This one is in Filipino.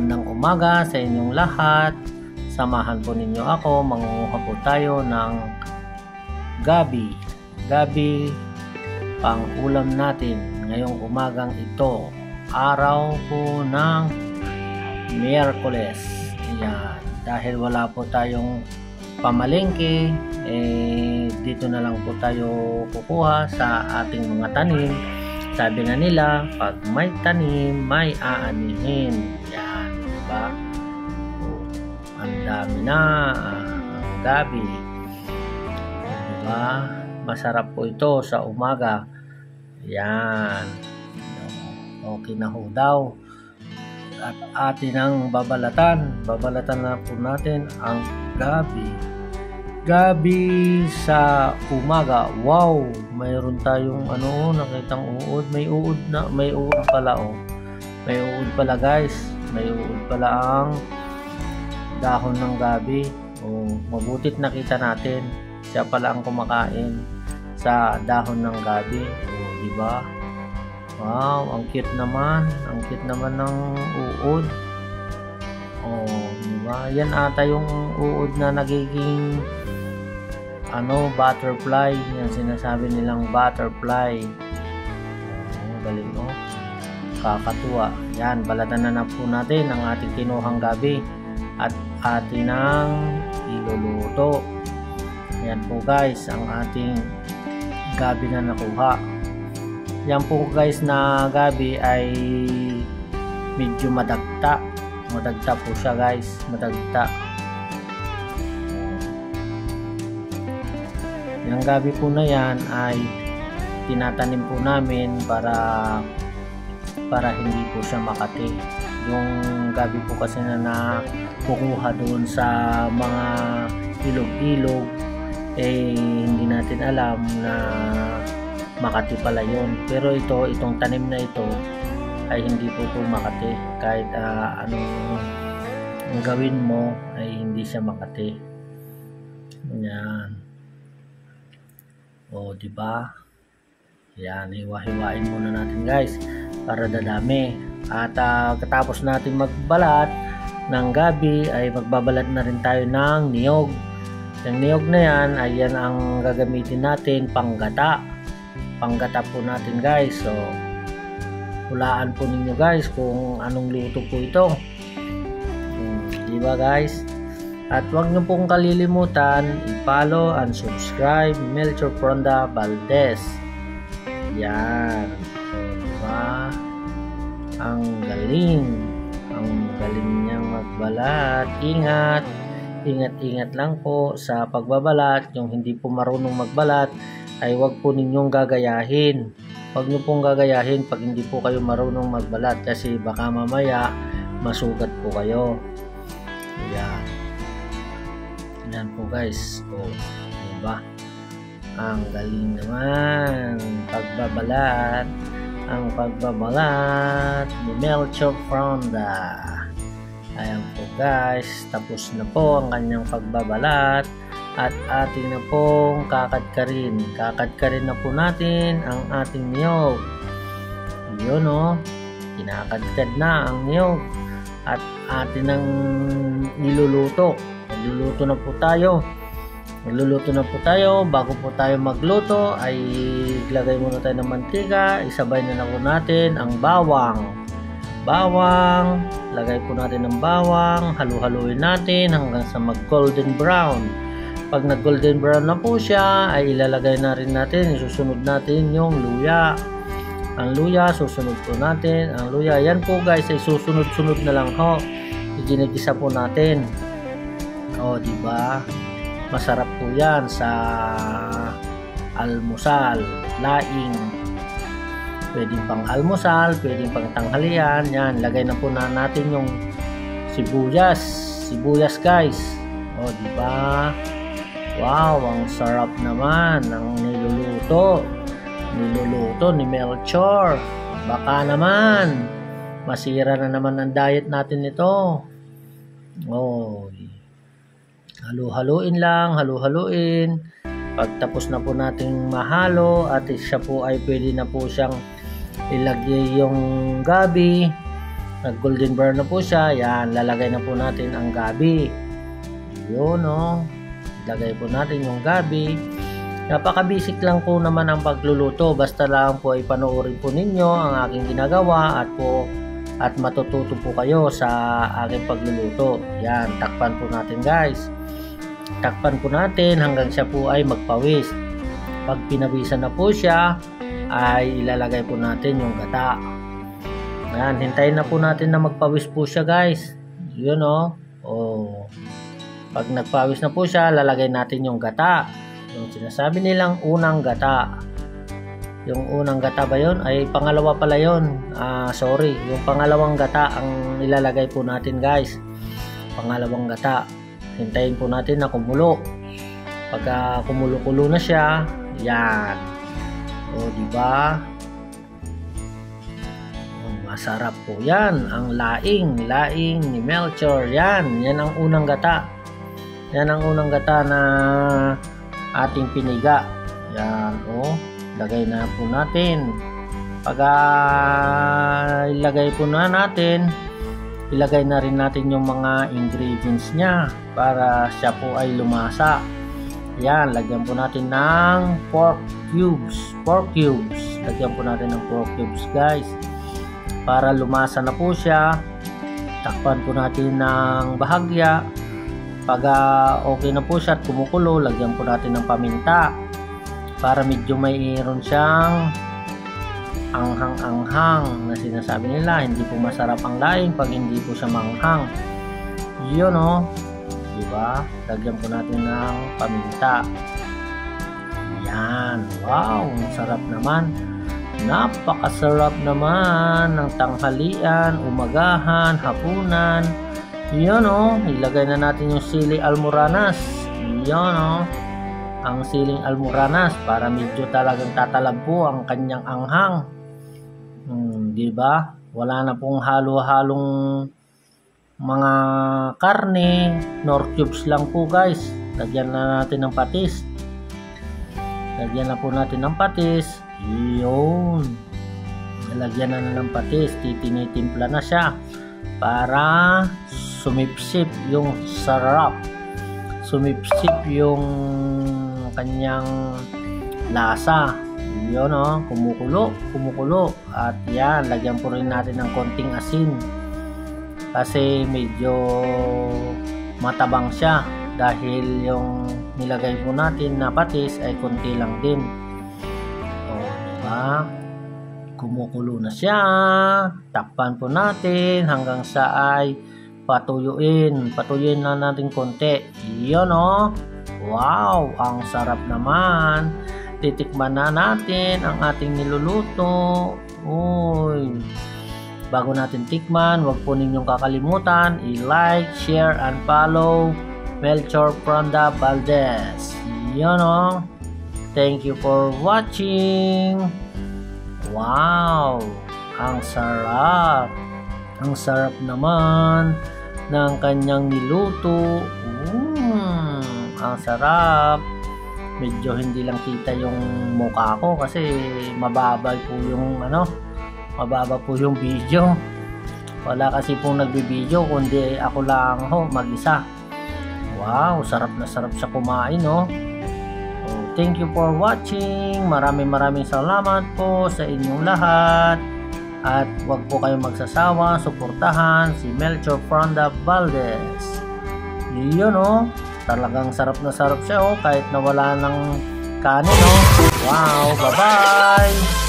Magandang umaga sa inyong lahat. Samahan po ninyo ako, mangunguha po tayo ng gabi. Gabi pang ulam natin ngayong umagang ito. Araw po ng Miyerkules. Ayan. Dahil wala po tayong pamalengke, dito na lang po tayo kukuha sa ating mga tanim. Sabi nga nila, pag may tanim, may aanihin. Yan, diba? Ang dami na ang gabi. Diba? Masarap po ito sa umaga. Yan. Okay na ho daw. At atin ang babalatan. Babalatan na po natin ang gabi. Gabi sa umaga. Wow, mayroon tayong nakitang uod. May uod pala May uod pala guys. May uod pala ang dahon ng gabi. Mabutit nakita natin. Siya pala ang kumakain sa dahon ng gabi. Di ba? Wow, ang cute naman. Ang cute naman ng uod. Di ba? Yan ata yung uod na nagiging butterfly. Yan sinasabi nilang butterfly. Galing kakatuwa. Yan, balatan na po natin ang ating kinuhang gabi at atin ang iluluto. Yan po guys ang ating gabi na nakuha. Yan po guys na gabi ay medyo madagta. Madagta po siya guys. Madagta. Yung gabi po na yan ay tinatanim po namin para hindi po siya makati. Yung gabi po kasi na kukuha doon sa mga ilog-ilog, hindi natin alam na makati pala yun. Pero itong tanim na ito ay hindi po ito makati. Kahit anong gawin mo ay hindi siya makati. Yan. Diba? Yan, hiwa-hiwain muna natin guys para dadami. At katapos natin magbalat ng gabi ay magbabalat na rin tayo ng niyog. Yung niyog na yan ay yan ang gagamitin natin panggata. Panggata po natin guys. So, hulaan po ninyo guys kung anong luto po ito. Diba guys? At huwag niyo pong kalilimutan i-follow and subscribe Melchor Fronda Valdez. Yan. Diba? Ang galing niyang magbalat. Ingat lang po sa pagbabalat. Yung hindi po marunong magbalat ay huwag po ninyong gagayahin. Huwag niyo pong gagayahin pag hindi po kayo marunong magbalat kasi baka mamaya masugat po kayo. Yan. Yan po guys. Diba? Ang galing naman. Pagbabalat. Ang pagbabalat ni Melchor Fronda. Ayan po guys. Tapos na po ang kanyang pagbabalat. At ating na pong kakadkarin. Kakadkarin na po natin ang ating niyog. Yun kinakadkad na ang niyog. At atin ang niluluto. Magluluto na po tayo. Bago po tayo magluto ay ilagay muna tayo ng mantika. Isabay na po natin ang bawang. Lagay po natin ng bawang. Halu-haluin natin hanggang sa mag golden brown. Pag nag golden brown na po siya ay ilalagay na rin natin. Isusunod natin yung luya. Ang luya, susunod po natin. Ang luya, yan po guys ay susunod-sunod na lang ho. Iginigisa po natin. Diba? Masarap po yan sa almusal, laing. Pwedeng pang almusal, pwedeng pang tanghalian. Yan, lagay na po natin yung sibuyas guys. Diba? Wow, ang sarap naman ng niluluto ni Melchor. Baka naman masira na naman ang diet natin ito. Halu-haluin lang, halu-haluin. Pagtapos na po nating mahalo at siya po ay pwede na po siyang ilagay yung gabi. nag golden brown na po siya. Yan, lalagay na po natin ang gabi. Yun o. Lagay po natin yung gabi. Napaka-basic lang po naman ang pagluluto. Basta lang po ay panoorin po ninyo ang aking ginagawa at matututo po kayo sa aking pagluluto. Yan, takpan po natin guys. Takpan po natin hanggang siya po ay magpawis. Pag pinawisan na po siya, ay ilalagay po natin yung gata. Yan, hintayin na po natin na magpawis po siya guys. Yun o. Pag nagpawis na po siya, lalagay natin yung gata. Yung sinasabi nilang unang gata. Yung unang gata ba yun? Ay pangalawa pala yun. Sorry. Yung pangalawang gata ang ilalagay po natin guys. Pangalawang gata. Hintayin po natin na kumulo. Pagka kumulo-kulo na siya, yan. Diba? Masarap po yan. Ang laing ni Melchor. Yan ang unang gata. Yan ang unang gata na ating piniga. Yan, lagay na po natin. Pag ilagay po na natin, ilagay na rin natin yung mga ingredients niya para siya po ay lumasa. Yan, lagyan po natin ng pork cubes. Lagyan po natin ng pork cubes guys. Para lumasa na po siya, takpan po natin ng bahagya. Pag okay na po siya at kumukulo, lagyan po natin ng paminta para medyo mayroon siyang anghang-anghang na sinasabi nila. Hindi po masarap ang laing pag hindi po siya manghang. Yun diba? Lagyan po natin ng paminta. Yan, wow, sarap naman. Napakasarap naman ng tanghalian, umagahan, hapunan. Yan ilagay na natin yung sili almoranas. Yan ang siling almoranas para medyo talagang tatalabo ang kanyang anghang. Diba? Wala na pong halo-halong mga karne, nor cubes lang po guys. Lagyan na natin ng patis. Lagyan na po natin ng patis. Yun. Lagyan na ng patis. Tinitimpla na siya para sumipsip yung sarap. Sumipsip yung kanyang lasa. Yun kumukulo. At yan, lagyan po rin natin ng konting asin. Kasi medyo matabang siya dahil yung nilagay po natin na patis ay konti lang din. Diba? Kumukulo na siya. Takpan po natin hanggang sa ay patuyuin na natin konti. Yun wow, ang sarap naman. Titikman na natin ang ating niluluto. Bago natin tikman, huwag po ninyong kakalimutan i-like, share, and follow Melchor Fronda Valdez. Yun Thank you for watching. Wow, ang sarap. Ang sarap naman ng kanyang niluto. Ang sarap. Medyo hindi lang kita yung mukha ko kasi mababa po yung mababa po yung video. Wala kasi pong nagbibideo kundi ako lang mag-isa. Wow, sarap na sarap siya kumain Thank you for watching. Maraming salamat po sa inyong lahat. At huwag po kayong magsasawa, suportahan si Melchor Fronda Valdez. Yun talagang sarap na sarap siya kahit na wala ng kanin Wow, bye-bye!